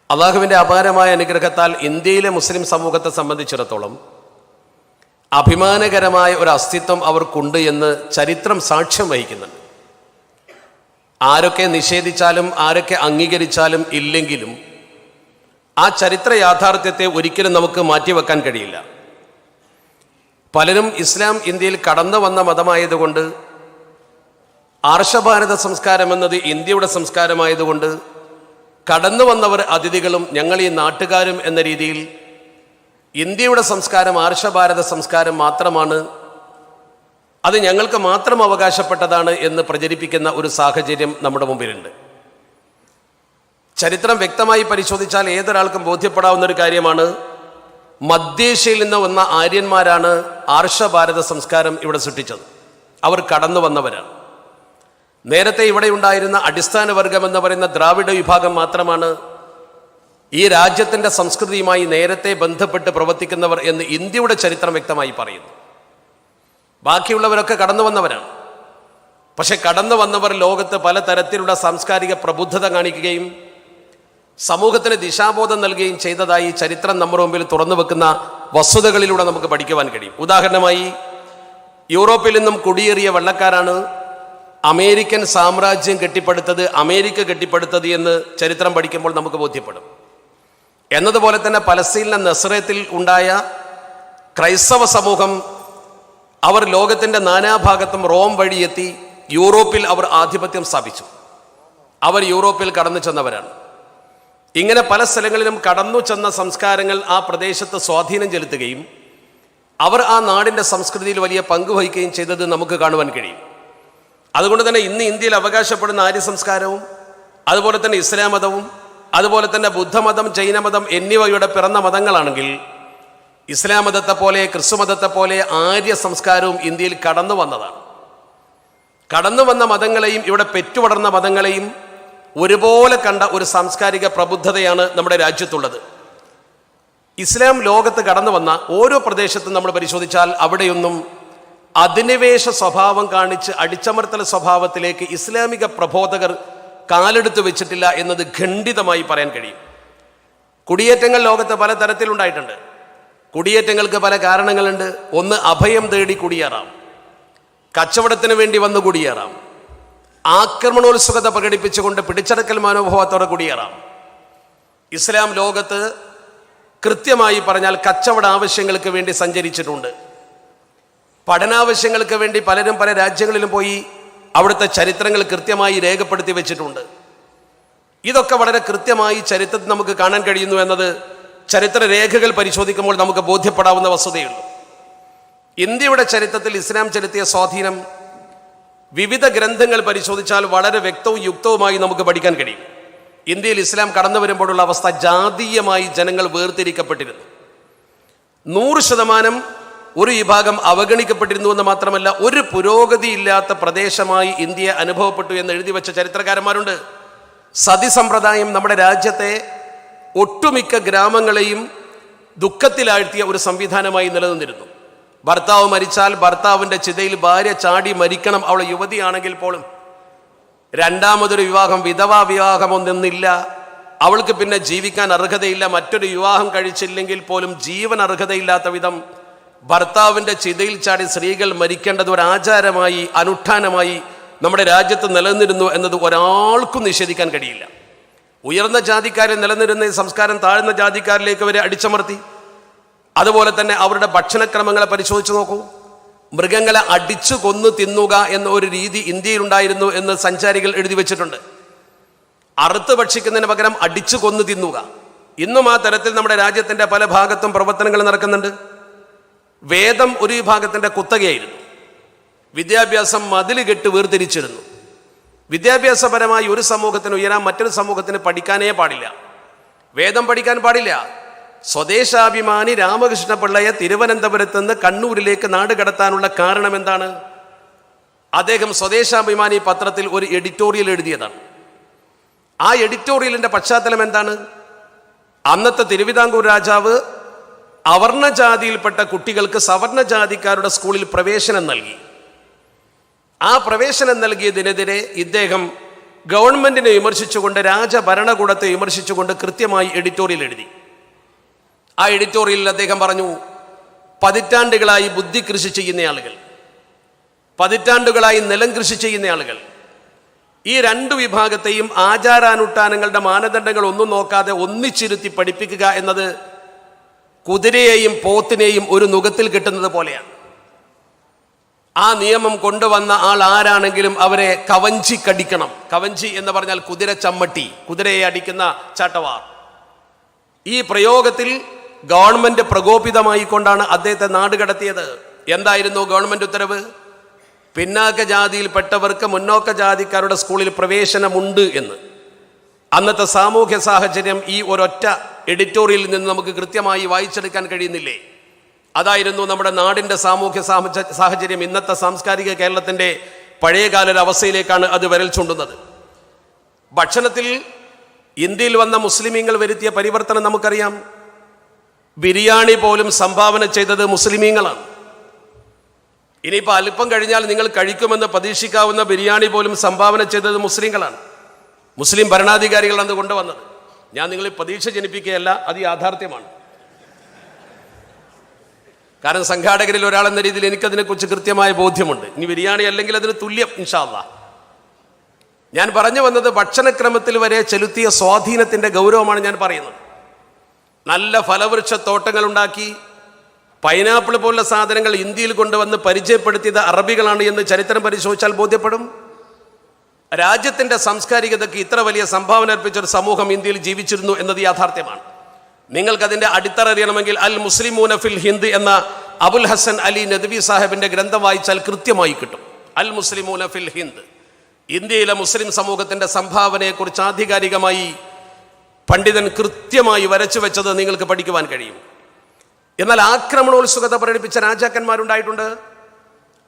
അള്ളാഹുവിൻ്റെ അപാരമായ അനുഗ്രഹത്താൽ ഇന്ത്യയിലെ മുസ്ലിം സമൂഹത്തെ സംബന്ധിച്ചിടത്തോളം അഭിമാനകരമായ ഒരു അസ്തിത്വം അവർക്കുണ്ട് എന്ന് ചരിത്രം സാക്ഷ്യം വഹിക്കുന്നുണ്ട്. ആരൊക്കെ നിഷേധിച്ചാലും ആരൊക്കെ അംഗീകരിച്ചാലും ഇല്ലെങ്കിലും ആ ചരിത്ര യാഥാർത്ഥ്യത്തെ ഒരിക്കലും നമുക്ക് മാറ്റിവെക്കാൻ കഴിയില്ല. പലരും ഇസ്ലാം ഇന്ത്യയിൽ കടന്നു വന്ന മതമായതുകൊണ്ട്, ആർഷഭാരത സംസ്കാരം എന്നത് ഇന്ത്യയുടെ സംസ്കാരമായതുകൊണ്ട് കടന്നു വന്നവർ അതിഥികളും ഞങ്ങൾ ഈ നാട്ടുകാരും എന്ന രീതിയിൽ ഇന്ത്യയുടെ സംസ്കാരം ആർഷഭാരത സംസ്കാരം മാത്രമാണ്, അത് ഞങ്ങൾക്ക് മാത്രം അവകാശപ്പെട്ടതാണ് എന്ന് പ്രചരിപ്പിക്കുന്ന ഒരു സാഹചര്യം നമ്മുടെ മുമ്പിലുണ്ട്. ചരിത്രം വ്യക്തമായി പരിശോധിച്ചാൽ ഏതൊരാൾക്കും ബോധ്യപ്പെടാവുന്ന ഒരു കാര്യമാണ്, മധ്യേഷ്യയിൽ നിന്ന് വന്ന ആര്യന്മാരാണ് ആർഷഭാരത സംസ്കാരം ഇവിടെ സൃഷ്ടിച്ചത്. അവർ കടന്നു വന്നവരാണ്. നേരത്തെ ഇവിടെ ഉണ്ടായിരുന്ന അടിസ്ഥാന വർഗം എന്ന് പറയുന്ന ദ്രാവിഡ വിഭാഗം മാത്രമാണ് ഈ രാജ്യത്തിൻ്റെ സംസ്കൃതിയുമായി നേരത്തെ ബന്ധപ്പെട്ട് പ്രവർത്തിക്കുന്നവർ എന്ന് ഇന്ത്യയുടെ ചരിത്രം വ്യക്തമായി പറയുന്നു. ബാക്കിയുള്ളവരൊക്കെ കടന്നു വന്നവരാണ്. പക്ഷെ കടന്നു വന്നവർ ലോകത്ത് പലതരത്തിലുള്ള സാംസ്കാരിക പ്രബുദ്ധത കാണിക്കുകയും സമൂഹത്തിന് ദിശാബോധം നൽകുകയും ചെയ്തതായി ചരിത്രം നമ്മുടെ മുമ്പിൽ തുറന്നു വെക്കുന്ന വസ്തുതകളിലൂടെ നമുക്ക് പഠിക്കുവാൻ കഴിയും. ഉദാഹരണമായി, യൂറോപ്പിൽ നിന്നും കുടിയേറിയ വെള്ളക്കാരാണ് അമേരിക്കൻ സാമ്രാജ്യം കെട്ടിപ്പടുത്തത്, അമേരിക്ക കെട്ടിപ്പടുത്തത് എന്ന് ചരിത്രം പഠിക്കുമ്പോൾ നമുക്ക് ബോധ്യപ്പെടും. എന്നതുപോലെ തന്നെ പലസ്തീനിലെ നസ്രത്തിൽ ഉണ്ടായ ക്രൈസ്തവ സമൂഹം, അവർ ലോകത്തിൻ്റെ നാനാഭാഗത്തും റോം വഴിയെത്തി യൂറോപ്പിൽ അവർ ആധിപത്യം സ്ഥാപിച്ചു. അവർ യൂറോപ്പിൽ കടന്നു ചെന്നവരാണ്. ഇങ്ങനെ പല സ്ഥലങ്ങളിലും കടന്നു ചെന്ന സംസ്കാരങ്ങൾ ആ പ്രദേശത്ത് സ്വാധീനം ചെലുത്തുകയും അവർ ആ നാടിൻ്റെ സംസ്കൃതിയിൽ വലിയ പങ്കുവഹിക്കുകയും ചെയ്തത് നമുക്ക് കാണുവാൻ കഴിയും. അതുകൊണ്ട് തന്നെ ഇന്ന് ഇന്ത്യയിൽ അവകാശപ്പെടുന്ന ആര്യ സംസ്കാരവും അതുപോലെ തന്നെ ഇസ്ലാം മതവും അതുപോലെ തന്നെ ബുദ്ധമതം, ജൈനമതം എന്നിവയുടെ പിറന്ന മതങ്ങളാണെങ്കിൽ, ഇസ്ലാം മതത്തെ പോലെ ക്രിസ്തു മതത്തെ പോലെ ആര്യ സംസ്കാരവും ഇന്ത്യയിൽ കടന്നു വന്നതാണ്. കടന്നു വന്ന മതങ്ങളെയും ഇവിടെ പെറ്റുവളർന്ന മതങ്ങളെയും ഒരുപോലെ കണ്ട ഒരു സാംസ്കാരിക പ്രബുദ്ധതയാണ് നമ്മുടെ രാജ്യത്തുള്ളത്. ഇസ്ലാം ലോകത്ത് കടന്നു വന്ന ഓരോ പ്രദേശത്തും നമ്മൾ പരിശോധിച്ചാൽ അവിടെയൊന്നും അധിനിവേശ സ്വഭാവം കാണിച്ച് അടിച്ചമർത്തൽ സ്വഭാവത്തിലേക്ക് ഇസ്ലാമിക പ്രബോധകർ കാലെടുത്ത് വെച്ചിട്ടില്ല എന്നത് ഖണ്ഡിതമായി പറയാൻ കഴിയും. കുടിയേറ്റങ്ങൾ ലോകത്ത് പല തരത്തിലുണ്ടായിട്ടുണ്ട്. കുടിയേറ്റങ്ങൾക്ക് പല കാരണങ്ങളുണ്ട്. ഒന്ന്, അഭയം തേടി കുടിയേറാം, കച്ചവടത്തിന് വേണ്ടി വന്ന് കുടിയേറാം, ആക്രമണോത്സുകത പ്രകടിപ്പിച്ചുകൊണ്ട് പിടിച്ചടക്കൽ മനോഭാവത്തോടെ കുടിയേറാം. ഇസ്ലാം ലോകത്ത് കൃത്യമായി പറഞ്ഞാൽ കച്ചവട ആവശ്യങ്ങൾക്ക് വേണ്ടി സഞ്ചരിച്ചിട്ടുണ്ട്. പഠനാവശ്യങ്ങൾക്ക് വേണ്ടി പലരും പല രാജ്യങ്ങളിലും പോയി അവിടുത്തെ ചരിത്രങ്ങൾ കൃത്യമായി രേഖപ്പെടുത്തി വെച്ചിട്ടുണ്ട്. ഇതൊക്കെ വളരെ കൃത്യമായി ചരിത്രത്തിൽ നമുക്ക് കാണാൻ കഴിയുന്നു എന്നത് ചരിത്ര രേഖകൾ പരിശോധിക്കുമ്പോൾ നമുക്ക് ബോധ്യപ്പെടാവുന്ന വസ്തുതയുള്ളൂ. ഇന്ത്യയുടെ ചരിത്രത്തിൽ ഇസ്ലാം ചെലുത്തിയ സ്വാധീനം വിവിധ ഗ്രന്ഥങ്ങൾ പരിശോധിച്ചാൽ വളരെ വ്യക്തവും യുക്തവുമായി നമുക്ക് പഠിക്കാൻ കഴിയും. ഇന്ത്യയിൽ ഇസ്ലാം കടന്നു വരുമ്പോഴുള്ള അവസ്ഥ, ജാതീയമായി ജനങ്ങൾ വേർതിരിക്കപ്പെട്ടിരുന്നു. 100% ഒരു വിഭാഗം അവഗണിക്കപ്പെട്ടിരുന്നു എന്ന് മാത്രമല്ല, ഒരു പുരോഗതിയില്ലാത്ത പ്രദേശമായി ഇന്ത്യ അനുഭവപ്പെട്ടു എന്ന് എഴുതി വെച്ച ചരിത്രകാരന്മാരുണ്ട്. സതി സമ്പ്രദായം നമ്മുടെ രാജ്യത്തെ ഒട്ടുമിക്ക ഗ്രാമങ്ങളെയും ദുഃഖത്തിലാഴ്ത്തിയ ഒരു സംവിധാനമായി നിലനിന്നിരുന്നു. ഭർത്താവ് മരിച്ചാൽ ഭർത്താവിൻ്റെ ചിതയിൽ ഭാര്യ ചാടി മരിക്കണം. അവൾ യുവതിയാണെങ്കിൽ പോലും രണ്ടാമതൊരു വിവാഹം, വിധവാ വിവാഹമൊന്നില്ല. അവൾക്ക് പിന്നെ ജീവിക്കാൻ അർഹതയില്ല. മറ്റൊരു വിവാഹം കഴിച്ചില്ലെങ്കിൽ പോലും ജീവൻ അർഹതയില്ലാത്ത വിധം ഭർത്താവിൻ്റെ ചിതയിൽ ചാടി സ്ത്രീകൾ മരിക്കേണ്ടത് ഒരു ആചാരമായി, അനുഷ്ഠാനമായി നമ്മുടെ രാജ്യത്ത് നിലനിന്നിരുന്നു എന്നത് ഒരാൾക്കും നിഷേധിക്കാൻ കഴിയില്ല. ഉയർന്ന ജാതിക്കാരെ നിലനിന്നിരുന്ന ഈ സംസ്കാരം താഴ്ന്ന ജാതിക്കാരിലേക്ക് വരെ അടിച്ചമർത്തി. അതുപോലെ തന്നെ അവരുടെ ഭക്ഷണക്രമങ്ങളെ പരിശോധിച്ച് നോക്കൂ. മൃഗങ്ങളെ അടിച്ചു കൊന്നു തിന്നുക എന്ന ഒരു രീതി ഇന്ത്യയിലുണ്ടായിരുന്നു എന്ന് സഞ്ചാരികൾ എഴുതി വെച്ചിട്ടുണ്ട്. അറുത്ത് ഭക്ഷിക്കുന്നതിന് പകരം അടിച്ചു കൊന്നു തിന്നുക. ഇന്നും ആ തരത്തിൽ നമ്മുടെ രാജ്യത്തിൻ്റെ പല ഭാഗത്തും പ്രവർത്തനങ്ങൾ നടക്കുന്നുണ്ട്. വേദം ഒരു വിഭാഗത്തിൻ്റെ കുത്തകയായിരുന്നു. വിദ്യാഭ്യാസം മതിൽ കെട്ട് വേർതിരിച്ചിരുന്നു. വിദ്യാഭ്യാസപരമായി ഒരു സമൂഹത്തിന് ഉയരാൻ മറ്റൊരു സമൂഹത്തിന് പഠിക്കാനേ പാടില്ല. വേദം പഠിക്കാൻ പാടില്ല. സ്വദേശാഭിമാനി രാമകൃഷ്ണ പിള്ളയെ തിരുവനന്തപുരത്ത് നിന്ന് കണ്ണൂരിലേക്ക് നാട് കടത്താനുള്ള കാരണം എന്താണ്? അദ്ദേഹം സ്വദേശാഭിമാനി പത്രത്തിൽ ഒരു എഡിറ്റോറിയൽ എഴുതിയതാണ്. ആ എഡിറ്റോറിയലിൻ്റെ പശ്ചാത്തലം എന്താണ്? അന്നത്തെ തിരുവിതാംകൂർ രാജാവ് അവർണജാതിയിൽപ്പെട്ട കുട്ടികൾക്ക് സവർണജാതിക്കാരുടെ സ്കൂളിൽ പ്രവേശനം നൽകി. ആ പ്രവേശനം നൽകിയതിനെതിരെ ഇദ്ദേഹം ഗവൺമെന്റിനെ വിമർശിച്ചുകൊണ്ട്, രാജഭരണകൂടത്തെ വിമർശിച്ചുകൊണ്ട് കൃത്യമായി എഡിറ്റോറിയൽ എഴുതി. ആ എഡിറ്റോറിയലിൽ അദ്ദേഹം പറഞ്ഞു, പതിറ്റാണ്ടുകളായി ബുദ്ധി കൃഷി ചെയ്യുന്ന ആളുകൾ, പതിറ്റാണ്ടുകളായി നിലം കൃഷി ചെയ്യുന്ന ആളുകൾ, ഈ രണ്ടു വിഭാഗത്തെയും ആചാരാനുഷ്ഠാനങ്ങളുടെ മാനദണ്ഡങ്ങൾ ഒന്നും നോക്കാതെ ഒന്നിച്ചിരുത്തി പഠിപ്പിക്കുക എന്നത് കുതിരയെയും പോത്തിനെയും ഒരു നുകത്തിൽ കിട്ടുന്നത് പോലെയാണ്. ആ നിയമം കൊണ്ടുവന്ന ആൾ ആരാണെങ്കിലും അവരെ കവഞ്ചി കടിക്കണം. കവഞ്ചി എന്ന് പറഞ്ഞാൽ കുതിര ചമ്മട്ടി, കുതിരയെ അടിക്കുന്ന ചാട്ടവാർ. ഈ പ്രയോഗത്തിൽ ഗവൺമെന്റ് പ്രകോപിതമായിക്കൊണ്ടാണ് അദ്ദേഹത്തെ നാടുകടത്തിയത്. എന്തായിരുന്നു ഗവൺമെന്റ് ഉത്തരവ്? പിന്നാക്ക ജാതിയിൽപ്പെട്ടവർക്ക് മുന്നോക്ക ജാതിക്കാരുടെ സ്കൂളിൽ പ്രവേശനമുണ്ട് എന്ന്. അന്നത്തെ സാമൂഹ്യ സാഹചര്യം ഈ ഒരൊറ്റ എഡിറ്റോറിയലിൽ നിന്ന് നമുക്ക് കൃത്യമായി വായിച്ചെടുക്കാൻ കഴിയുന്നില്ലേ? അതായിരുന്നു നമ്മുടെ നാടിൻ്റെ സാമൂഹ്യ സാഹചര്യം. ഇന്നത്തെ സാംസ്കാരിക കേരളത്തിൻ്റെ പഴയകാല അവസ്ഥയിലേക്കാണ് അത് വിരൽ ചൂണ്ടുന്നത്. ഭക്ഷണത്തിൽ ഇന്ത്യയിൽ വന്ന മുസ്ലിമീങ്ങൾ വരുത്തിയ പരിവർത്തനം നമുക്കറിയാം. ബിരിയാണി പോലും സംഭാവന ചെയ്തത് മുസ്ലിമീങ്ങളാണ്. ഇനിയിപ്പോൾ അല്പം കഴിഞ്ഞാൽ നിങ്ങൾ കഴിക്കുമെന്ന് പ്രതീക്ഷിക്കാവുന്ന ബിരിയാണി പോലും സംഭാവന ചെയ്തത് മുസ്ലിങ്ങളാണ്. മുസ്ലിം ഭരണാധികാരികളാണ് കൊണ്ടുവന്നത്. ഞാൻ നിങ്ങളിൽ പ്രതീക്ഷ ജനിപ്പിക്കുകയല്ല, അത് യാഥാർത്ഥ്യമാണ്. കാരണം സംഘാടകരിൽ ഒരാളെന്ന രീതിയിൽ എനിക്കതിനെക്കുറിച്ച് കൃത്യമായ ബോധ്യമുണ്ട്. ഇനി ബിരിയാണി അല്ലെങ്കിൽ അതിന് തുല്യം ഇൻഷാ അല്ലാഹ്. ഞാൻ പറഞ്ഞു വന്നത് ഭക്ഷണക്രമത്തിൽ വരെ ചെലുത്തിയ സ്വാധീനത്തിൻ്റെ ഗൗരവമാണ് ഞാൻ പറയുന്നത്. നല്ല ഫലവൃക്ഷത്തോട്ടങ്ങൾ ഉണ്ടാക്കി പൈനാപ്പിൾ പോലുള്ള സാധനങ്ങൾ ഇന്ത്യയിൽ കൊണ്ടുവന്ന് പരിചയപ്പെടുത്തിയത് അറബികളാണ് എന്ന് ചരിത്രം പരിശോധിച്ചാൽ ബോധ്യപ്പെടും. രാജ്യത്തിൻ്റെ സാംസ്കാരികതയ്ക്ക് ഇത്ര വലിയ സംഭാവന അർപ്പിച്ചൊരു സമൂഹം ഇന്ത്യയിൽ ജീവിച്ചിരുന്നു എന്നത് യാഥാർത്ഥ്യമാണ്. നിങ്ങൾക്കതിൻ്റെ അടിത്തറ അറിയണമെങ്കിൽ അൽ മുസ്ലിമൂന ഫിൽ ഹിന്ദ് എന്ന അബുൽ ഹസൻ അലി നദ്വി സാഹിബിൻ്റെ ഗ്രന്ഥം വായിച്ചാൽ കൃത്യമായി കിട്ടും. അൽ മുസ്ലിമൂന ഫിൽ ഹിന്ദ്, ഇന്ത്യയിലെ മുസ്ലിം സമൂഹത്തിൻ്റെ സംഭാവനയെക്കുറിച്ച് ആധികാരികമായി പണ്ഡിതൻ കൃത്യമായി വരച്ചു വെച്ചത് നിങ്ങൾക്ക് പഠിക്കുവാൻ കഴിയും. എന്നാൽ ആക്രമണോത്സുകത പ്രകടിപ്പിച്ച രാജാക്കന്മാരുണ്ടായിട്ടുണ്ട്.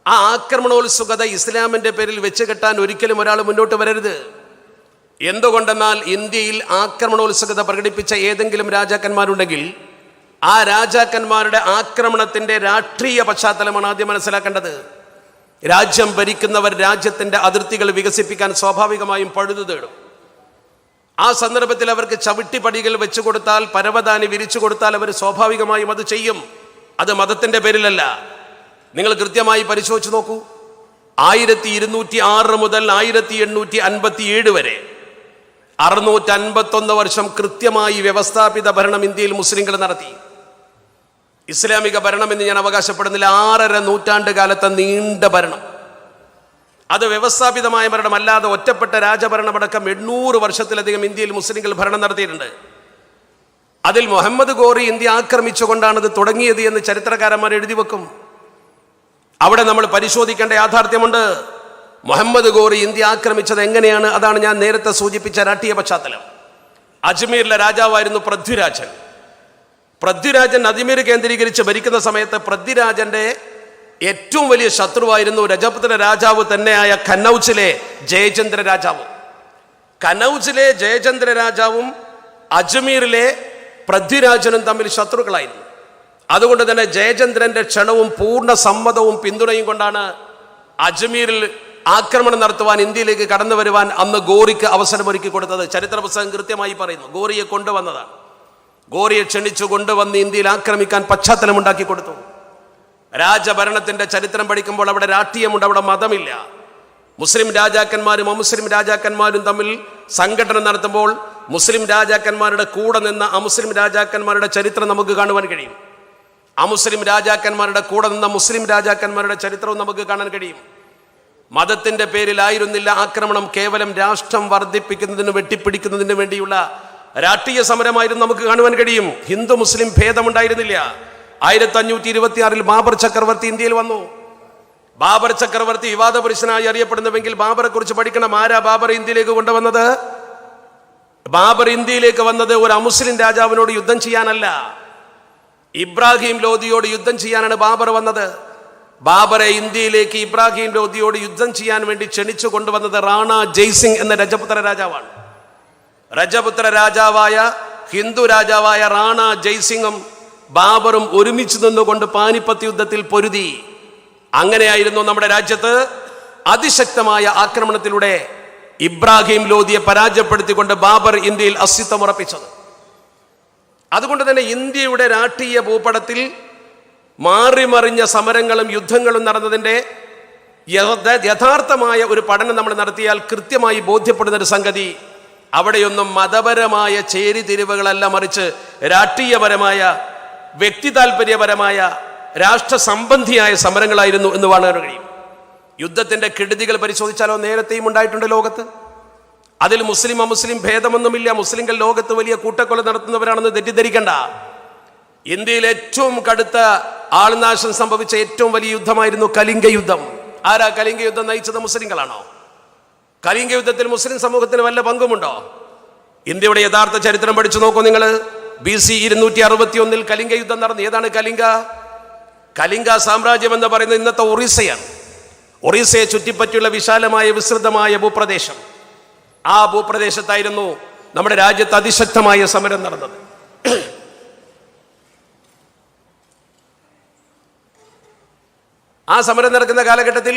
ആ ആക്രമണോത്സുകത ഇസ്ലാമിൻ്റെ പേരിൽ വെച്ച് കെട്ടാൻ ഒരിക്കലും ഒരാൾ മുന്നോട്ട് വരരുത്. എന്തുകൊണ്ടെന്നാൽ ഇന്ത്യയിൽ ആക്രമണോത്സുകത പ്രകടിപ്പിച്ച ഏതെങ്കിലും രാജാക്കന്മാരുണ്ടെങ്കിൽ ആ രാജാക്കന്മാരുടെ ആക്രമണത്തിൻ്റെ രാഷ്ട്രീയ പശ്ചാത്തലമാണ് ആദ്യം മനസ്സിലാക്കേണ്ടത്. രാജ്യം ഭരിക്കുന്നവർ രാജ്യത്തിൻ്റെ അതിർത്തികൾ വികസിപ്പിക്കാൻ സ്വാഭാവികമായും പഴുതു തേടും. ആ സന്ദർഭത്തിൽ അവർക്ക് ചവിട്ടിപ്പടികൾ വെച്ചു കൊടുത്താൽ, പരവതാനി വിരിച്ചു കൊടുത്താൽ അവർ സ്വാഭാവികമായും അത് ചെയ്യും. അത് മതത്തിൻ്റെ പേരിലല്ല. നിങ്ങൾ കൃത്യമായി പരിശോധിച്ച് നോക്കൂ. 1206 മുതൽ 1857 വരെ 651 വർഷം കൃത്യമായി വ്യവസ്ഥാപിത ഭരണം ഇന്ത്യയിൽ മുസ്ലിങ്ങൾ നടത്തി. ഇസ്ലാമിക ഭരണം എന്ന് ഞാൻ അവകാശപ്പെടുന്നില്ല. 6.5 നൂറ്റാണ്ട് കാലത്തെ നീണ്ട ഭരണം. അത് വ്യവസ്ഥാപിതമായ ഭരണം അല്ലാതെ ഒറ്റപ്പെട്ട രാജഭരണമടക്കം 800 വർഷത്തിലധികം ഇന്ത്യയിൽ മുസ്ലിങ്ങൾ ഭരണം നടത്തിയിട്ടുണ്ട്. അതിൽ മുഹമ്മദ് ഗോറി ഇന്ത്യ ആക്രമിച്ചുകൊണ്ടാണ് ഇത് തുടങ്ങിയത് എന്ന് ചരിത്രകാരന്മാർ എഴുതി വെക്കും. അവിടെ നമ്മൾ പരിശോധിക്കേണ്ട യാഥാർത്ഥ്യമുണ്ട്. മുഹമ്മദ് ഗോറി ഇന്ത്യ ആക്രമിച്ചത് എങ്ങനെയാണ്? അതാണ് ഞാൻ നേരത്തെ സൂചിപ്പിച്ച രാഷ്ട്രീയ പശ്ചാത്തലം. അജ്മീരിലെ രാജാവായിരുന്നു പൃഥ്വിരാജൻ. പൃഥ്വിരാജൻ അജ്മീർ കേന്ദ്രീകരിച്ച് ഭരിക്കുന്ന സമയത്ത് പൃഥ്വിരാജന്റെ ഏറ്റവും വലിയ ശത്രുവായിരുന്നു രജപുത്ര രാജാവ് തന്നെയായ കനൗജിലെ ജയചന്ദ്ര രാജാവ്. കനൗജിലെ ജയചന്ദ്ര രാജാവും അജ്മീറിലെ പൃഥ്വിരാജനും തമ്മിൽ ശത്രുക്കളായിരുന്നു. അതുകൊണ്ട് തന്നെ ജയചന്ദ്രന്റെ ക്ഷണവും പൂർണ്ണ സമ്മതവും പിന്തുണയും കൊണ്ടാണ് അജ്മീറിൽ ആക്രമണം നടത്തുവാൻ, ഇന്ത്യയിലേക്ക് കടന്നു വരുവാൻ അന്ന് ഗോറിക്ക് അവസരമൊരുക്കി കൊടുത്തത്. ചരിത്ര പുസ്തകം കൃത്യമായി പറയുന്നു. ഗോറിയെ കൊണ്ടുവന്നതാണ്. ഗോറിയെ ക്ഷണിച്ചു കൊണ്ടുവന്ന് ഇന്ത്യയിൽ ആക്രമിക്കാൻ പശ്ചാത്തലമുണ്ടാക്കി കൊടുത്തു. രാജഭരണത്തിന്റെ ചരിത്രം പഠിക്കുമ്പോൾ അവിടെ രാഷ്ട്രീയമുണ്ട്, അവിടെ മതമില്ല. മുസ്ലിം രാജാക്കന്മാരും അമുസ്ലിം രാജാക്കന്മാരും തമ്മിൽ സംഘടന നടത്തുമ്പോൾ മുസ്ലിം രാജാക്കന്മാരുടെ കൂടെ നിന്ന അമുസ്ലിം രാജാക്കന്മാരുടെ ചരിത്രം നമുക്ക് കാണുവാൻ കഴിയും. അമുസ്ലിം രാജാക്കന്മാരുടെ കൂടെ നിന്ന മുസ്ലിം രാജാക്കന്മാരുടെ ചരിത്രവും നമുക്ക് കാണാൻ കഴിയും. മതത്തിന്റെ പേരിലായിരുന്നില്ല ആക്രമണം. കേവലം രാഷ്ട്രം വർദ്ധിപ്പിക്കുന്നതിന്, വെട്ടിപ്പിടിക്കുന്നതിന് വേണ്ടിയുള്ള രാഷ്ട്രീയ സമരമായിരുന്നു നമുക്ക് കാണുവാൻ കഴിയും. ഹിന്ദു മുസ്ലിം ഭേദമുണ്ടായിരുന്നില്ല. 1526 ബാബർ ചക്രവർത്തി ഇന്ത്യയിൽ വന്നു. ബാബർ ചക്രവർത്തി വിവാദ പുരുഷനായി അറിയപ്പെടുന്നുവെങ്കിൽ ബാബറെ കുറിച്ച് പഠിക്കണം. ആരാ ബാബർ ഇന്ത്യയിലേക്ക് കൊണ്ടുവന്നത്? ബാബർ ഇന്ത്യയിലേക്ക് വന്നത് ഒരു അമുസ്ലിം രാജാവിനോട് യുദ്ധം ചെയ്യാനല്ല, ഇബ്രാഹിം ലോധിയോട് യുദ്ധം ചെയ്യാനാണ് ബാബർ വന്നത്. ബാബറെ ഇന്ത്യയിലേക്ക് ഇബ്രാഹിം ലോധിയോട് യുദ്ധം ചെയ്യാൻ വേണ്ടി ക്ഷണിച്ചു കൊണ്ടുവന്നത് റാണ ജയ്സിംഗ് എന്ന രജപുത്ര രാജാവാണ്. രജപുത്ര രാജാവായ ഹിന്ദു രാജാവായ റാണ ജയ്സിംഗും ബാബറും ഒരുമിച്ച് നിന്നുകൊണ്ട് പാനിപ്പത്ത് യുദ്ധത്തിൽ പൊരുതി. അങ്ങനെയായിരുന്നു നമ്മുടെ രാജ്യത്ത് അതിശക്തമായ ആക്രമണത്തിലൂടെ ഇബ്രാഹിം ലോധിയെ പരാജയപ്പെടുത്തിക്കൊണ്ട് ബാബർ ഇന്ത്യയിൽ അസ്തിത്വം ഉറപ്പിച്ചത്. അതുകൊണ്ട് തന്നെ ഇന്ത്യയുടെ രാഷ്ട്രീയ ഭൂപടത്തിൽ മാറിമറിഞ്ഞ സമരങ്ങളും യുദ്ധങ്ങളും നടന്നതിൻ്റെ യഥാർത്ഥമായ ഒരു പഠനം നമ്മൾ നടത്തിയാൽ കൃത്യമായി ബോധ്യപ്പെടുന്നൊരു സംഗതി, അവിടെയൊന്നും മതപരമായ ചേരിതിരിവുകളല്ല, മറിച്ച് രാഷ്ട്രീയപരമായ വ്യക്തി താല്പര്യപരമായ രാഷ്ട്ര സംബന്ധിയായ സമരങ്ങളായിരുന്നു എന്ന് കാണാൻ കഴിയും. യുദ്ധത്തിന്റെ കെടുതികൾ പരിശോധിച്ചാലോ നേരത്തെയും ഉണ്ടായിട്ടുണ്ട് ലോകത്ത്. അതിൽ മുസ്ലിം അമുസ്ലിം ഭേദമൊന്നുമില്ല. മുസ്ലിങ്ങൾ ലോകത്ത് വലിയ കൂട്ടക്കൊല നടത്തുന്നവരാണെന്ന് തെറ്റിദ്ധരിക്കണ്ട. ഇന്ത്യയിൽ ഏറ്റവും കടുത്ത ആൾനാശം സംഭവിച്ച ഏറ്റവും വലിയ യുദ്ധമായിരുന്നു കലിംഗ യുദ്ധം. ആരാ കലിംഗ യുദ്ധം നയിച്ചത്? മുസ്ലിങ്ങളാണോ? കലിംഗ യുദ്ധത്തിൽ മുസ്ലിം സമൂഹത്തിന് വല്ല പങ്കുമുണ്ടോ? ഇന്ത്യയുടെ യഥാർത്ഥ ചരിത്രം പഠിച്ചു നോക്കൂ നിങ്ങൾ. BC 261 കലിംഗ യുദ്ധം നടന്നു. ഏതാണ് കലിംഗ? കലിംഗ സാമ്രാജ്യം എന്ന് പറയുന്നത് ഇന്നത്തെ ഒറീസയാണ്. ഒറീസയെ ചുറ്റിപ്പറ്റിയുള്ള വിശാലമായ വിസ്തൃതമായ ഭൂപ്രദേശം. ആ ഭൂപ്രദേശത്തായിരുന്നു നമ്മുടെ രാജ്യത്ത് അതിശക്തമായ സമരം നടന്നത്. ആ സമരം നടക്കുന്ന കാലഘട്ടത്തിൽ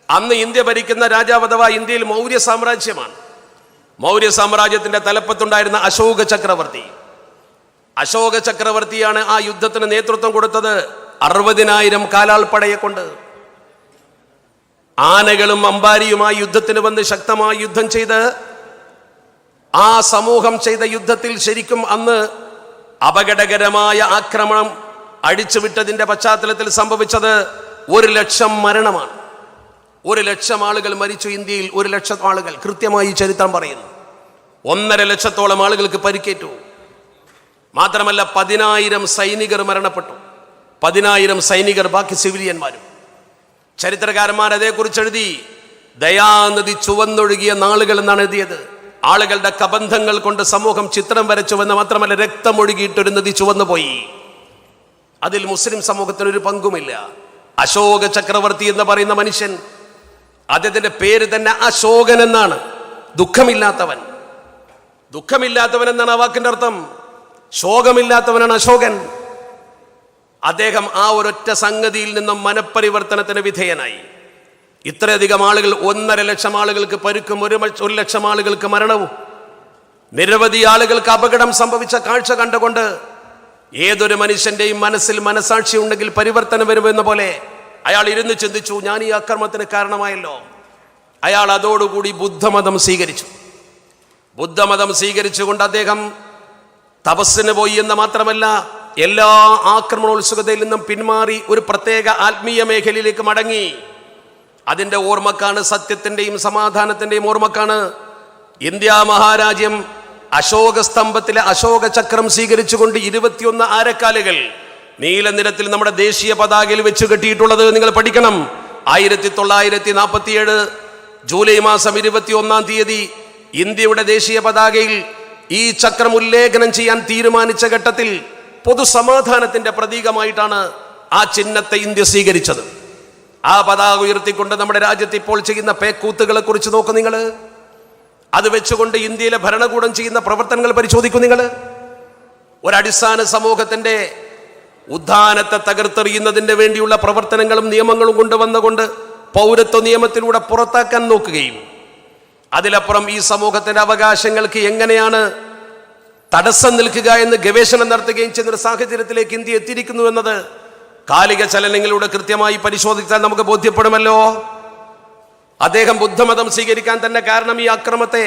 അന്ന് ഇന്ത്യ ഭരിക്കുന്ന രാജാവ് അഥവാ ഇന്ത്യയിൽ മൗര്യ സാമ്രാജ്യമാണ്. മൗര്യ സാമ്രാജ്യത്തിന്റെ തലപ്പത്തുണ്ടായിരുന്ന അശോക ചക്രവർത്തി. അശോക ചക്രവർത്തിയാണ് ആ യുദ്ധത്തിന് നേതൃത്വം കൊടുത്തത് 60,000 കാലാൾപ്പടയെ കൊണ്ട്. ആനകളും അമ്പാരിയുമായി യുദ്ധത്തിന് വന്ന് ശക്തമായി യുദ്ധം ചെയ്ത് ആ സമൂഹം ചെയ്ത യുദ്ധത്തിൽ ശരിക്കും അന്ന് അപകടകരമായ ആക്രമണം അടിച്ചുവിട്ടതിന്റെ പശ്ചാത്തലത്തിൽ സംഭവിച്ചത് 1,00,000 മരണമാണ്. 1,00,000 ആളുകൾ മരിച്ചു. ഇന്ത്യയിൽ 1,00,000 ആളുകൾ കൃത്യമായി ചരിത്രം പറയുന്നു. 1.5 ലക്ഷത്തോളം ആളുകൾക്ക് പരിക്കേറ്റു. മാത്രമല്ല 10,000 സൈനികർ മരണപ്പെട്ടു. 10,000 സൈനികർ, ബാക്കി സിവിലിയന്മാരും. ചരിത്രകാരന്മാർ അതേക്കുറിച്ച് എഴുതി, ദയാനദി ചുവന്നൊഴുകിയ നാളുകൾ എന്നാണ് എഴുതിയത്. ആളുകളുടെ കബന്ധങ്ങൾ കൊണ്ട് സമൂഹം ചിത്രം വരച്ചുവെന്ന് മാത്രമല്ല, രക്തമൊഴുകിയിട്ടൊരു നദി ചുവന്നുപോയി. അതിൽ മുസ്ലിം സമൂഹത്തിനൊരു പങ്കുമില്ല. അശോക ചക്രവർത്തി എന്ന് പറയുന്ന മനുഷ്യൻ, അദ്ദേഹത്തിന്റെ പേര് തന്നെ അശോകൻ എന്നാണ്. ദുഃഖമില്ലാത്തവൻ. ദുഃഖമില്ലാത്തവൻ എന്നാണ് ആ വാക്കിന്റെ അർത്ഥം. ശോകമില്ലാത്തവനാണ് അശോകൻ. അദ്ദേഹം ആ ഒരൊറ്റ സംഗതിയിൽ നിന്നും മനഃപരിവർത്തനത്തിന് വിധേയനായി. ഇത്രയധികം ആളുകൾ, 1.5 ലക്ഷം ആളുകൾക്ക് പരുക്കും, 1 ലക്ഷം ആളുകൾക്ക് മരണവും, നിരവധി ആളുകൾക്ക് അപകടം സംഭവിച്ച കാഴ്ച കണ്ടുകൊണ്ട് ഏതൊരു മനുഷ്യന്റെയും മനസ്സിൽ മനസാക്ഷി ഉണ്ടെങ്കിൽ പരിവർത്തനം വരുമെന്ന പോലെ അയാൾ ഇരുന്ന് ചിന്തിച്ചു, ഞാൻ ഈ അക്രമത്തിന് കാരണമായല്ലോ. അയാൾ അതോടുകൂടി ബുദ്ധമതം സ്വീകരിച്ചു. ബുദ്ധമതം സ്വീകരിച്ചുകൊണ്ട് അദ്ദേഹം തപസ്സിന് പോയി എന്ന് മാത്രമല്ല, എല്ലാ ആക്രമണോത്സുകതയിൽ നിന്നും പിന്മാറി ഒരു പ്രത്യേക ആത്മീയ മേഖലയിലേക്ക് മടങ്ങി. അതിൻ്റെ ഓർമ്മക്കാണ്, സത്യത്തിൻ്റെയും സമാധാനത്തിൻ്റെയും ഓർമ്മക്കാണ് ഇന്ത്യ മഹാരാജ്യം അശോക സ്തംഭത്തിലെ അശോക ചക്രം സ്വീകരിച്ചുകൊണ്ട് 21 ആരക്കാലുകൾ നീലനിരത്തിൽ നമ്മുടെ ദേശീയ പതാകയിൽ വെച്ച് കെട്ടിയിട്ടുള്ളത്. നിങ്ങൾ പഠിക്കണം. 1947 ജൂലൈ മാസം 21-ാം തീയതി ഇന്ത്യയുടെ ദേശീയ പതാകയിൽ ഈ ചക്രം ഉല്ലേഖനം ചെയ്യാൻ തീരുമാനിച്ച ഘട്ടത്തിൽ പൊതുസമാധാനത്തിന്റെ പ്രതീകമായിട്ടാണ് ആ ചിഹ്നത്തെ ഇന്ത്യ സ്വീകരിച്ചത്. ആ പതാക ഉയർത്തിക്കൊണ്ട് നമ്മുടെ രാജ്യത്ത് ഇപ്പോൾ ചെയ്യുന്ന പേക്കൂത്തുകളെ കുറിച്ച് നോക്കൂ നിങ്ങൾ. അത് വെച്ചുകൊണ്ട് ഇന്ത്യയിലെ ഭരണകൂടം ചെയ്യുന്ന പ്രവർത്തനങ്ങൾ പരിശോധിക്കൂ നിങ്ങൾ. ഒരടിസ്ഥാന സമൂഹത്തിന്റെ ഉദ്ധാനത്തെ തകർത്തെറിയുന്നതിന് വേണ്ടിയുള്ള പ്രവർത്തനങ്ങളും നിയമങ്ങളും കൊണ്ടുവന്നുകൊണ്ട് പൗരത്വ നിയമത്തിലൂടെ പുറത്താക്കാൻ നോക്കുകയും അതിലപ്പുറം ഈ സമൂഹത്തിന്റെ അവകാശങ്ങൾക്ക് എങ്ങനെയാണ് തടസ്സം നിൽക്കുക എന്ന് ഗവേഷണം നടത്തുകയും ചെയ്യുന്ന സാഹചര്യത്തിലേക്ക് ഇന്ത്യ എത്തിയിരിക്കുന്നു എന്നത് കാലിക ചലനങ്ങളിലൂടെ കൃത്യമായി പരിശോധിച്ചാൽ നമുക്ക് ബോധ്യപ്പെടുമല്ലോ. അദ്ദേഹം ബുദ്ധമതം സ്വീകരിക്കാൻ തന്നെ കാരണം ഈ അക്രമത്തെ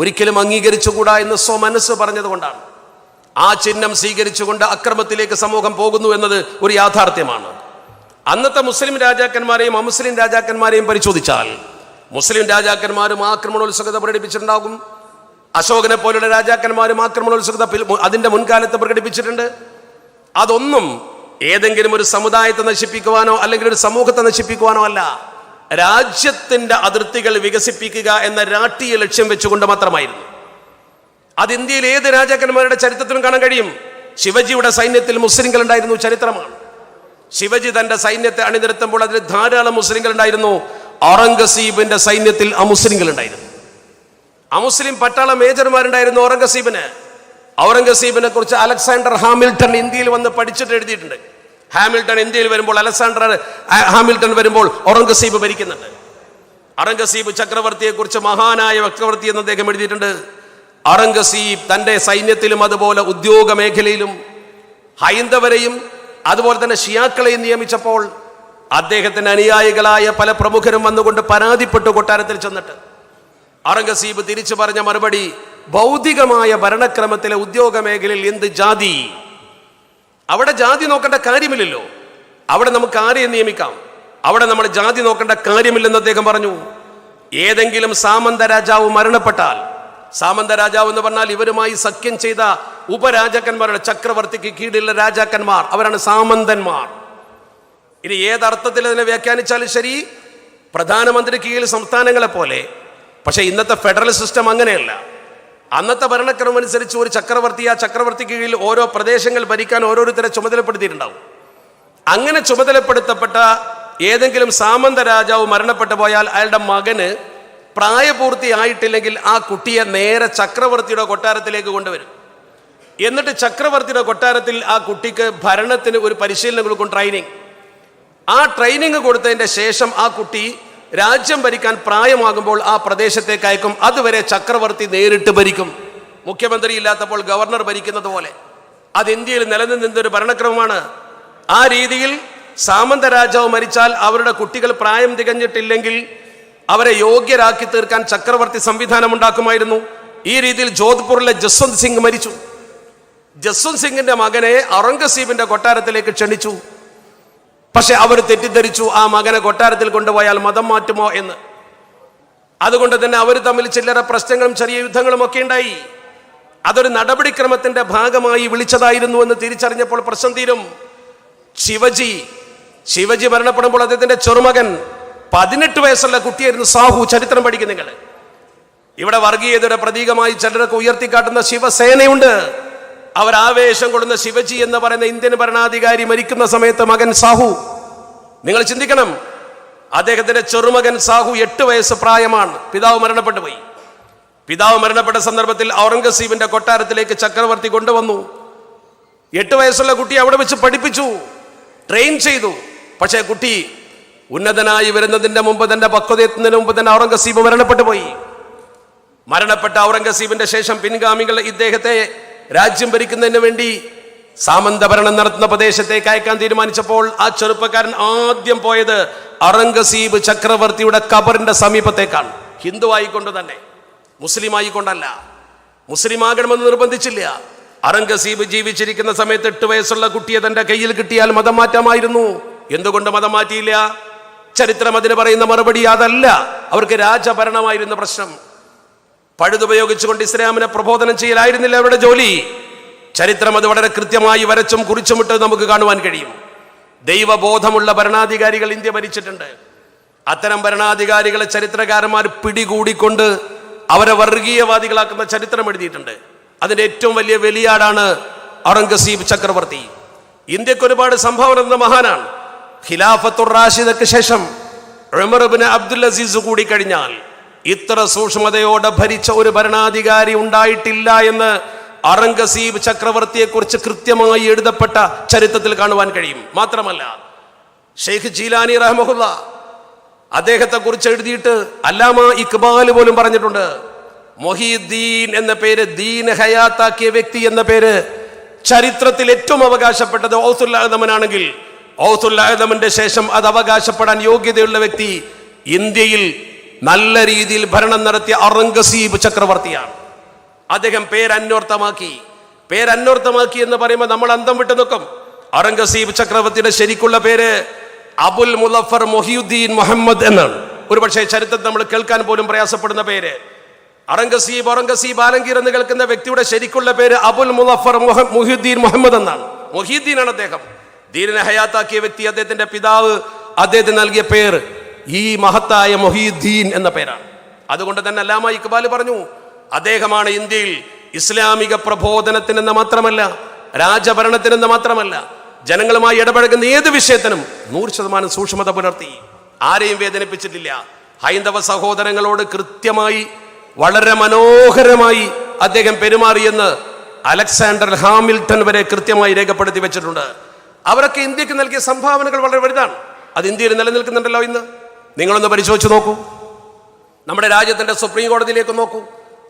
ഒരിക്കലും അംഗീകരിച്ചുകൂടാ എന്ന് സ്വമനസ്സ് പറഞ്ഞതുകൊണ്ടാണ്. ആ ചിഹ്നം സ്വീകരിച്ചുകൊണ്ട് അക്രമത്തിലേക്ക് സമൂഹം പോകുന്നു എന്നത് ഒരു യാഥാർത്ഥ്യമാണ്. അന്നത്തെ മുസ്ലിം രാജാക്കന്മാരെയും അമുസ്ലിം രാജാക്കന്മാരെയും പരിശോധിച്ചാൽ മുസ്ലിം രാജാക്കന്മാരും ആക്രമണോത്സുകത പ്രകടിപ്പിച്ചിട്ടുണ്ടാകും. അശോകനെ പോലുള്ള രാജാക്കന്മാരും ആക്രമണോത്സുകത അതിന്റെ മുൻകാലത്ത് പ്രകടിപ്പിച്ചിട്ടുണ്ട്. അതൊന്നും ഏതെങ്കിലും ഒരു സമുദായത്തെ നശിപ്പിക്കുവാനോ അല്ലെങ്കിൽ ഒരു സമൂഹത്തെ നശിപ്പിക്കുവാനോ അല്ല, രാജ്യത്തിന്റെ അതിർത്തികൾ വികസിപ്പിക്കുക എന്ന രാഷ്ട്രീയ ലക്ഷ്യം വെച്ചുകൊണ്ട് മാത്രമായിരുന്നു. അത് ഇന്ത്യയിൽ ഏത് രാജാക്കന്മാരുടെ ചരിത്രത്തിലും കാണാൻ കഴിയും. ശിവജിയുടെ സൈന്യത്തിൽ മുസ്ലിങ്ങൾ ഉണ്ടായിരുന്നു, ചരിത്രമാണ്. ശിവജി തന്റെ സൈന്യത്തെ അണിനിരത്തുമ്പോൾ അതിൽ ധാരാളം മുസ്ലിങ്ങൾ ഉണ്ടായിരുന്നു. ഔറംഗസീബിന്റെ സൈന്യത്തിൽ അമുസ്ലിങ്ങൾ ഉണ്ടായിരുന്നു. അമുസ്ലിം പട്ടാള മേജർമാരുണ്ടായിരുന്നു ഔറംഗസീബിന്. ഔറംഗസീബിനെ കുറിച്ച് അലക്സാണ്ടർ ഹാമിൽട്ടൺ ഇന്ത്യയിൽ വന്ന് പഠിച്ചിട്ട് എഴുതിയിട്ടുണ്ട്. ഹാമിൽട്ടൺ ഇന്ത്യയിൽ വരുമ്പോൾ, ഹാമിൽട്ടൺ വരുമ്പോൾ ഔറംഗസീബ് ഭരിക്കുന്നുണ്ട്. ഔറംഗസീബ് ചക്രവർത്തിയെ കുറിച്ച് മഹാനായ ചക്രവർത്തി എന്ന് അദ്ദേഹം എഴുതിയിട്ടുണ്ട്. ഔറംഗസീബ് തൻ്റെ സൈന്യത്തിലും അതുപോലെ ഉദ്യോഗ മേഖലയിലും ഹൈന്ദവരെയും അതുപോലെ തന്നെ ഷിയാക്കളെയും നിയമിച്ചപ്പോൾ അദ്ദേഹത്തിന് അനുയായികളായ പല പ്രമുഖരും വന്നുകൊണ്ട് പരാതിപ്പെട്ടു കൊട്ടാരത്തിൽ ചെന്നിട്ട്. ഔറംഗസീബ് തിരിച്ചു പറഞ്ഞ മറുപടി, ഭൗതികമായ ഭരണക്രമത്തിലെ ഉദ്യോഗ മേഖലയിൽ എന്ത് ജാതി? അവിടെ ജാതി നോക്കേണ്ട കാര്യമില്ലല്ലോ, അവിടെ നമുക്ക് ആരെയും നിയമിക്കാം, അവിടെ നമ്മൾ ജാതി നോക്കേണ്ട കാര്യമില്ലെന്ന് അദ്ദേഹം പറഞ്ഞു. ഏതെങ്കിലും സാമന്ത രാജാവ് മരണപ്പെട്ടാൽ, സാമന്ത രാജാവ് എന്ന് പറഞ്ഞാൽ ഇവരുമായി സഖ്യം ചെയ്ത ഉപരാജാക്കന്മാരുടെ, ചക്രവർത്തിക്ക് കീഴിലുള്ള രാജാക്കന്മാർ, അവരാണ് സാമന്തന്മാർ. ഇനി ഏതർത്ഥത്തിൽ അതിനെ വ്യാഖ്യാനിച്ചാലും ശരി, പ്രധാനമന്ത്രി കീഴിൽ സംസ്ഥാനങ്ങളെ പോലെ. പക്ഷെ ഇന്നത്തെ ഫെഡറൽ സിസ്റ്റം അങ്ങനെയല്ല. അന്നത്തെ ഭരണക്രമം അനുസരിച്ച് ഒരു ചക്രവർത്തി, ആ ചക്രവർത്തി കീഴിൽ ഓരോ പ്രദേശങ്ങൾ ഭരിക്കാൻ ഓരോരുത്തരെ ചുമതലപ്പെടുത്തിയിട്ടുണ്ടാവും. അങ്ങനെ ചുമതലപ്പെടുത്തപ്പെട്ട ഏതെങ്കിലും സാമന്ത രാജാവ് മരണപ്പെട്ടു പോയാൽ അയാളുടെ മകന് പ്രായപൂർത്തിയായിട്ടില്ലെങ്കിൽ ആ കുട്ടിയെ നേരെ ചക്രവർത്തിയുടെ കൊട്ടാരത്തിലേക്ക് കൊണ്ടുവരും. എന്നിട്ട് ചക്രവർത്തിയുടെ കൊട്ടാരത്തിൽ ആ കുട്ടിക്ക് ഭരണത്തിന് ഒരു പരിശീലനം കൊടുക്കും, ട്രെയിനിങ്. ആ ട്രെയിനിങ് കൊടുത്തതിൻ്റെ ശേഷം ആ കുട്ടി രാജ്യം ഭരിക്കാൻ പ്രായമാകുമ്പോൾ ആ പ്രദേശത്തേക്ക് അയക്കും. അതുവരെ ചക്രവർത്തി നേരിട്ട് ഭരിക്കും, മുഖ്യമന്ത്രി ഇല്ലാത്തപ്പോൾ ഗവർണർ ഭരിക്കുന്നത് പോലെ. അത് ഇന്ത്യയിൽ നിലനിന്നൊരു ഭരണക്രമമാണ്. ആ രീതിയിൽ സാമന്ത രാജാവ് മരിച്ചാൽ അവരുടെ കുട്ടികൾ പ്രായം തികഞ്ഞിട്ടില്ലെങ്കിൽ അവരെ യോഗ്യരാക്കി തീർക്കാൻ ചക്രവർത്തി സംവിധാനം ഉണ്ടാക്കുമായിരുന്നു. ഈ രീതിയിൽ ജോധ്പൂരിലെ ജസ്വന്ത് സിംഗ് മരിച്ചു. ജസ്വന്ത് സിംഗിന്റെ മകനെ ഔറംഗസീബിന്റെ കൊട്ടാരത്തിലേക്ക് ക്ഷണിച്ചു. പക്ഷെ അവർ തെറ്റിദ്ധരിച്ചു, ആ മകനെ കൊട്ടാരത്തിൽ കൊണ്ടുപോയാൽ മതം മാറ്റുമോ എന്ന്. അതുകൊണ്ട് തന്നെ അവർ തമ്മിൽ ചില്ലറ പ്രശ്നങ്ങളും ചെറിയ യുദ്ധങ്ങളും ഒക്കെ ഉണ്ടായി. അതൊരു നടപടിക്രമത്തിന്റെ ഭാഗമായി വിളിച്ചതായിരുന്നു എന്ന് തിരിച്ചറിഞ്ഞപ്പോൾ പ്രശ്നം തീരും. ശിവജി മരണപ്പെടുമ്പോൾ അദ്ദേഹത്തിന്റെ ചെറുമകൻ 18 വയസ്സുള്ള കുട്ടിയായിരുന്നു സാഹു. ചരിത്രം പഠിക്കും നിങ്ങൾ. ഇവിടെ വർഗീയതയുടെ പ്രതീകമായി ചിലരൊക്കെ ഉയർത്തിക്കാട്ടുന്ന ശിവസേനയുണ്ട്. അവർ ആവേശം കൊള്ളുന്ന ശിവജി എന്ന് പറയുന്ന ഇന്ത്യൻ ഭരണാധികാരി മരിക്കുന്ന സമയത്ത് മകൻ സാഹു, നിങ്ങൾ ചിന്തിക്കണം, അദ്ദേഹത്തിന്റെ ചെറുമകൻ സാഹു 8 വയസ്സ് പ്രായമാണ്. പിതാവ് മരണപ്പെട്ടു പോയി. പിതാവ് മരണപ്പെട്ട സന്ദർഭത്തിൽ ഔറംഗസീബിന്റെ കൊട്ടാരത്തിലേക്ക് ചക്രവർത്തി കൊണ്ടുവന്നു. 8 വയസ്സുള്ള കുട്ടിയെ അവിടെ വെച്ച് പഠിപ്പിച്ചു, ട്രെയിൻ ചെയ്തു. പക്ഷേ കുട്ടി ഉന്നതനായി വരുന്നതിന്റെ മുമ്പ്, തന്റെ പക്വതയെത്തുന്നതിന് മുമ്പ് തന്നെ ഔറംഗസീബ് മരണപ്പെട്ടു പോയി. മരണപ്പെട്ട ഔറംഗസീബിന്റെ ശേഷം പിൻഗാമികൾ ഇദ്ദേഹത്തെ രാജ്യം ഭരിക്കുന്നതിന് വേണ്ടി സാമന്ത ഭരണം നടത്തുന്ന പ്രദേശത്തേക്ക് അയക്കാൻ തീരുമാനിച്ചപ്പോൾ ആ ചെറുപ്പക്കാരൻ ആദ്യം പോയത് ഔറംഗസീബ് ചക്രവർത്തിയുടെ ഖബറിന്റെ സമീപത്തേക്കാണ്. ഹിന്ദു ആയിക്കൊണ്ട് തന്നെ, മുസ്ലിം ആയിക്കൊണ്ടല്ല. മുസ്ലിം ആകണമെന്ന് നിർബന്ധിച്ചില്ല. ഔറംഗസീബ് ജീവിച്ചിരിക്കുന്ന സമയത്ത് 8 വയസ്സുള്ള കുട്ടിയെ തന്റെ കയ്യിൽ കിട്ടിയാൽ മതം മാറ്റാമായിരുന്നു. എന്തുകൊണ്ട് മതം മാറ്റിയില്ല? ചരിത്രം അതിന് പറയുന്ന മറുപടി അതല്ല. അവർക്ക് രാജഭരണമായിരുന്ന പ്രശ്നം. പഴുതുപയോഗിച്ചുകൊണ്ട് ഇസ്ലാമിനെ പ്രബോധനം ചെയ്യലായിരുന്നില്ല അവരുടെ ജോലി. ചരിത്രം അത് വളരെ കൃത്യമായി വരച്ചും കുറിച്ചുമിട്ട് നമുക്ക് കാണുവാൻ കഴിയും. ദൈവബോധമുള്ള ഭരണാധികാരികൾ ഇന്ത്യ ഭരിച്ചിട്ടുണ്ട്. അത്തരം ഭരണാധികാരികളെ ചരിത്രകാരന്മാർ പിടികൂടിക്കൊണ്ട് അവരെ വർഗീയവാദികളാക്കുന്ന ചരിത്രം എഴുതിയിട്ടുണ്ട്. അതിന്റെ ഏറ്റവും വലിയ വെളിയാടാണ് ഔറംഗസീബ് ചക്രവർത്തി. ഇന്ത്യക്ക് ഒരുപാട് സംഭാവന തന്ന മഹാനാണ്. ഖിലാഫത്തുർ റാഷിദക്ക് ശേഷം ഉമർ ഇബ്നു അബ്ദുൽ അസീസ് കൂടി കഴിഞ്ഞാൽ ഇത്ര സൂക്ഷ്മതയോടെ ഭരിച്ച ഒരു ഭരണാധികാരി ഉണ്ടായിട്ടില്ല എന്ന് ഔറംഗസീബ് ചക്രവർത്തിയെ കുറിച്ച് കൃത്യമായി എഴുതപ്പെട്ട ചരിത്രത്തിൽ കാണുവാൻ കഴിയും. മാത്രമല്ല, ഷെയ്ഖ് ജീലാനി റഹ്മഹുല്ലാ അദ്ദേഹത്തെ കുറിച്ച് എഴുതിയിട്ട് അല്ലാമ ഇഖ്ബാൽ പോലും പറഞ്ഞിട്ടുണ്ട്, മൊഹീദ്ദീൻ എന്ന പേര്, ദീൻ ഹയാത്താക്കിയ വ്യക്തി എന്ന പേര് ചരിത്രത്തിൽ ഏറ്റവും അവകാശപ്പെട്ടത് ഔസുൽ അഅ്ദമനാണെങ്കിൽ ഔസുൽ അഅ്ദമിന്റെ ശേഷം അത് അവകാശപ്പെടാൻ യോഗ്യതയുള്ള വ്യക്തി ഇന്ത്യയിൽ നല്ല രീതിയിൽ ഭരണം നടത്തിയ ഔറംഗസീബ് ചക്രവർത്തിയാണ്. അദ്ദേഹം പേരന്വർത്ഥമാക്കി എന്ന് പറയുമ്പോൾ നമ്മൾ അന്തം വിട്ടു നിൽക്കും. ഔറംഗസീബ് ചക്രവർത്തിയുടെ ശരിക്കുള്ള പേര് അബുൽ മുളഫർ മൊഹിയുദ്ദീൻ മുഹമ്മദ് എന്നാണ്. ഒരുപക്ഷെ ചരിത്രത്തിൽ നമ്മൾ കേൾക്കാൻ പോലും പ്രയാസപ്പെടുന്ന പേര്. ഔറംഗസീബ് ആലംഗീർ എന്ന് കേൾക്കുന്ന വ്യക്തിയുടെ ശരിക്കുള്ള പേര് അബുൽ മുളഫർ മൊഹിയുദ്ദീൻ മുഹമ്മദ് എന്നാണ്. മൊഹിയുദ്ദീനാണ് അദ്ദേഹം. ദീനിനെ ഹയാത്താക്കിയ വ്യക്തി. അദ്ദേഹത്തിന്റെ പിതാവ് അദ്ദേഹത്തിന് നൽകിയ പേർ ഈ മഹത്തായ മൊഹിയുദ്ദീൻ എന്ന പേരാണ്. അതുകൊണ്ട് തന്നെ അല്ലാമ ഇഖ്ബാൽ പറഞ്ഞു, അദ്ദേഹമാണ് ഇന്ത്യയിൽ ഇസ്ലാമിക പ്രബോധനത്തിനെന്ന് മാത്രമല്ല, രാജഭരണത്തിനെന്ന് മാത്രമല്ല, ജനങ്ങളുമായി ഇടപഴകുന്ന ഏത് വിഷയത്തിനും 100% സൂക്ഷ്മത പുലർത്തി. ആരെയും വേദനിപ്പിച്ചിട്ടില്ല. ഹൈന്ദവ സഹോദരങ്ങളോട് കൃത്യമായി വളരെ മനോഹരമായി അദ്ദേഹം പെരുമാറിയെന്ന് അലക്സാണ്ടർ ഹാമിൽട്ടൺ വരെ കൃത്യമായി രേഖപ്പെടുത്തി വെച്ചിട്ടുണ്ട്. അവരൊക്കെ ഇന്ത്യക്ക് നൽകിയ സംഭാവനകൾ വളരെ വലുതാണ്. അത് ഇന്ത്യയിൽ നിലനിൽക്കുന്നുണ്ടല്ലോ. ഇന്ന് നിങ്ങളൊന്ന് പരിശോധിച്ച് നോക്കൂ. നമ്മുടെ രാജ്യത്തിന്റെ സുപ്രീം കോടതിയിലേക്ക് നോക്കൂ.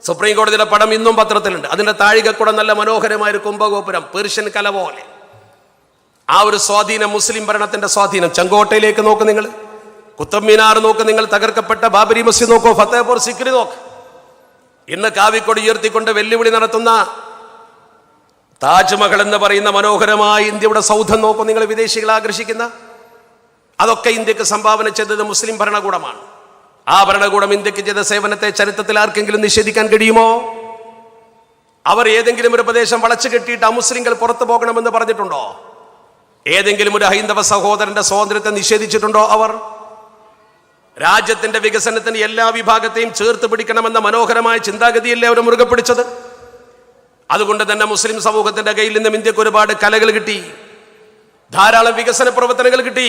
സുപ്രീം കോടതിയുടെ പടം ഇന്നും പത്രത്തിലുണ്ട്. അതിന്റെ താഴികക്കുടം നല്ല മനോഹരമായ ഒരു കുംഭഗോപുരം, പേർഷ്യൻ കല പോലെ. ആ ഒരു സ്വാധീനം, മുസ്ലിം ഭരണത്തിന്റെ സ്വാധീനം. ചെങ്കോട്ടയിലേക്ക് നോക്ക് നിങ്ങൾ, കുത്തബ് മിനാർ നോക്ക് നിങ്ങൾ, തകർക്കപ്പെട്ട ബാബരി മസ്ജിദ് നോക്കൂ, ഫത്തേപൂർ സിക്രി നോക്ക്. ഇന്ന് കാവിക്കൊടി ഉയർത്തിക്കൊണ്ട് വെല്ലുവിളി നടത്തുന്ന താജ്മഹൽ എന്ന് പറയുന്ന മനോഹരമായ ഇന്ത്യയുടെ സൗധം നോക്കൂ നിങ്ങൾ, വിദേശികളെ ആകർഷിക്കുന്ന. അതൊക്കെ ഇന്ത്യക്ക് സംഭാവന ചെയ്തത് മുസ്ലിം ഭരണകൂടമാണ്. ആ ഭരണകൂടം ഇന്ത്യക്ക് ചെയ്ത സേവനത്തെ ചരിത്രത്തിൽ ആർക്കെങ്കിലും നിഷേധിക്കാൻ കഴിയുമോ? അവർ ഏതെങ്കിലും ഒരു പ്രദേശം വളച്ചു കെട്ടിയിട്ട് അമുസ്ലിങ്ങൾ പുറത്തു പോകണമെന്ന് പറഞ്ഞിട്ടുണ്ടോ? ഏതെങ്കിലും ഒരു ഹൈന്ദവ സഹോദരന്റെ സ്വാതന്ത്ര്യത്തെ നിഷേധിച്ചിട്ടുണ്ടോ? അവർ രാജ്യത്തിന്റെ വികസനത്തിന് എല്ലാ വിഭാഗത്തെയും ചേർത്ത് പിടിക്കണമെന്ന മനോഹരമായ ചിന്താഗതിയല്ലേ അവർ മുറുകെ പിടിച്ചത്. അതുകൊണ്ട് തന്നെ മുസ്ലിം സമൂഹത്തിന്റെ കയ്യിൽ നിന്നും ഇന്ത്യക്ക് ഒരുപാട് കലകൾ കിട്ടി, ധാരാളം വികസന പ്രവർത്തനങ്ങൾ കിട്ടി.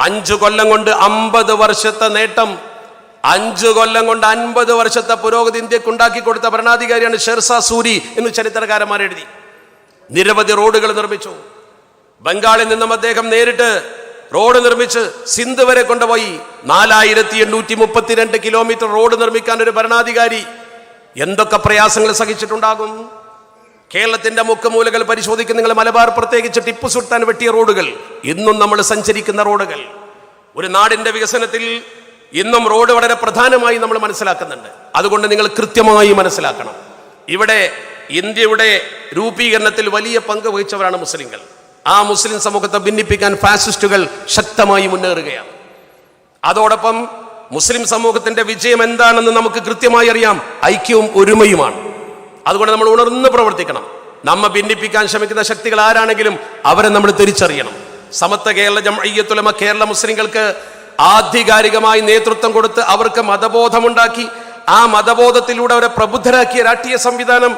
5 കൊല്ലം കൊണ്ട് 50 വർഷത്തെ നേട്ടം, 5 കൊല്ലം കൊണ്ട് 50 വർഷത്തെ പുരോഗതി ഇന്ത്യക്ക് ഉണ്ടാക്കി കൊടുത്ത ഭരണാധികാരിയാണ് ഷെർഷാ സൂരി എന്ന് ചരിത്രകാരന്മാർ എഴുതി. നിരവധി റോഡുകൾ നിർമ്മിച്ചു. ബംഗാളിൽ നിന്നും അദ്ദേഹം നേരിട്ട് റോഡ് നിർമ്മിച്ച് സിന്ധ് വരെ കൊണ്ടുപോയി. 4832 കിലോമീറ്റർ റോഡ് നിർമ്മിക്കാൻ ഒരു ഭരണാധികാരി എന്തൊക്കെ പ്രയാസങ്ങൾ സഹിച്ചിട്ടുണ്ടാകും. കേരളത്തിന്റെ മുക്കുമൂലകൾ പരിശോധിക്കുന്ന നിങ്ങൾ, മലബാർ പ്രത്യേകിച്ച് ടിപ്പു സുൽത്താൻ വെട്ടിയ റോഡുകൾ, ഇന്നും നമ്മൾ സഞ്ചരിക്കുന്ന റോഡുകൾ. ഒരു നാടിന്റെ വികസനത്തിൽ ഇന്നും റോഡ് വളരെ പ്രധാനമായി നമ്മൾ മനസ്സിലാക്കുന്നുണ്ട്. അതുകൊണ്ട് നിങ്ങൾ കൃത്യമായി മനസ്സിലാക്കണം, ഇവിടെ ഇന്ത്യയുടെ രൂപീകരണത്തിൽ വലിയ പങ്ക് വഹിച്ചവരാണ് മുസ്ലിങ്ങൾ. ആ മുസ്ലിം സമൂഹത്തെ ഭിന്നിപ്പിക്കാൻ ഫാസിസ്റ്റുകൾ ശക്തമായി മുന്നേറുകയാണ്. അതോടൊപ്പം മുസ്ലിം സമൂഹത്തിന്റെ വിജയം എന്താണെന്ന് നമുക്ക് കൃത്യമായി അറിയാം, ഐക്യവും ഒരുമയുമാണ്. അതുകൊണ്ട് നമ്മൾ ഉണർന്ന് പ്രവർത്തിക്കണം. നമ്മെ ഭിന്നിപ്പിക്കാൻ ശ്രമിക്കുന്ന ശക്തികൾ ആരാണെങ്കിലും അവരെ നമ്മൾ തിരിച്ചറിയണം. സമത്വ കേരള ജംഇയ്യത്തുൽ ഉലമ കേരള മുസ്ലിങ്ങൾക്ക് ആധികാരികമായി നേതൃത്വം കൊടുത്ത് അവർക്ക് മതബോധമുണ്ടാക്കി, ആ മതബോധത്തിലൂടെ അവരെ പ്രബുദ്ധരാക്കിയ രാഷ്ട്രീയ സംവിധാനം,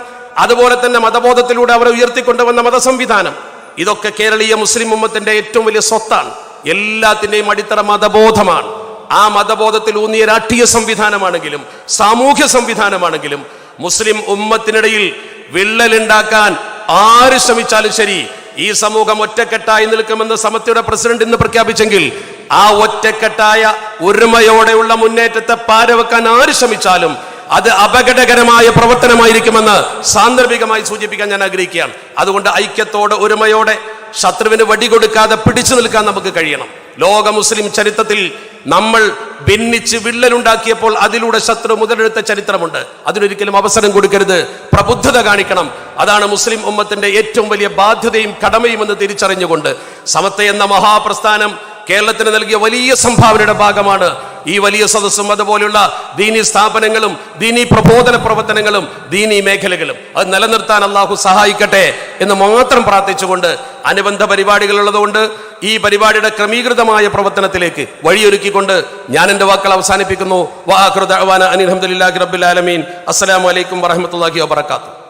അതുപോലെ തന്നെ മതബോധത്തിലൂടെ അവരെ ഉയർത്തിക്കൊണ്ടുവന്ന മതസംവിധാനം, ഇതൊക്കെ കേരളീയ മുസ്ലിം ഉമ്മത്തിന്റെ ഏറ്റവും വലിയ സ്വത്താണ്. എല്ലാത്തിന്റെയും അടിത്തറ മതബോധമാണ്. ആ മതബോധത്തിൽ ഊന്നിയ രാഷ്ട്രീയ സംവിധാനമാണെങ്കിലും സാമൂഹ്യ സംവിധാനമാണെങ്കിലും മുസ്ലിം ഉമ്മത്തിനിടയിൽ വിള്ളലുണ്ടാക്കാൻ ആര് ശ്രമിച്ചാലും ശരി, ഈ സമൂഹം ഒറ്റക്കെട്ടായി നിൽക്കുമെന്ന് സമത്വയുടെ പ്രസിഡന്റ് ഇന്ന് പ്രഖ്യാപിച്ചെങ്കിൽ ആ ഒറ്റക്കെട്ടായ ഒരുമയോടെയുള്ള മുന്നേറ്റത്തെ പാരവെക്കാൻ ആര് ശ്രമിച്ചാലും അത് അപകടകരമായ പ്രവർത്തനമായിരിക്കുമെന്ന് സാന്ദർഭികമായി സൂചിപ്പിക്കാൻ ഞാൻ ആഗ്രഹിക്കുകയാണ്. അതുകൊണ്ട് ഐക്യത്തോടെ ഒരുമയോടെ ശത്രുവിന് വടികൊടുക്കാതെ പിടിച്ചു നിൽക്കാൻ നമുക്ക് കഴിയണം. ലോക മുസ്ലിം ചരിത്രത്തിൽ നമ്മൾ ഭിന്നിച്ച് വിള്ളലുണ്ടാക്കിയപ്പോൾ അതിലൂടെ ശത്രു മുതലെടുത്ത ചരിത്രമുണ്ട്. അതിനൊരിക്കലും അവസരം കൊടുക്കരുത്, പ്രബുദ്ധത കാണിക്കണം. അതാണ് മുസ്ലിം ഉമ്മത്തിന്റെ ഏറ്റവും വലിയ ബാധ്യതയും കടമയും എന്ന് തിരിച്ചറിഞ്ഞുകൊണ്ട് സമത്വ എന്ന മഹാപ്രസ്ഥാനം കേരളത്തിന് നൽകിയ വലിയ സംഭാവനയുടെ ഭാഗമാണ് ഈ വലിയ സദസ്സും അതുപോലുള്ള ദീനി സ്ഥാപനങ്ങളും ദീനി പ്രബോധന പ്രവർത്തനങ്ങളും ദീനി മേഖലകളും. അത് നിലനിർത്താൻ അള്ളാഹു സഹായിക്കട്ടെ എന്ന് മാത്രം പ്രാർത്ഥിച്ചുകൊണ്ട്, അനുബന്ധ പരിപാടികൾ ഉള്ളതുകൊണ്ട് ഈ പരിപാടിയുടെ ക്രമീകൃതമായ പ്രവർത്തനത്തിലേക്ക് വഴിയൊരുക്കിക്കൊണ്ട് ഞാൻ എൻ്റെ വാക്കുകൾ അവസാനിപ്പിക്കുന്നു. വആഖിറു ദഅ്വാനാ അനിൽ ഹംദുലില്ലാഹി റബ്ബിൽ ആലമീൻ. അസ്സലാമു അലൈക്കും വറഹ്മത്തുള്ളാഹി വബറകാതുഹു.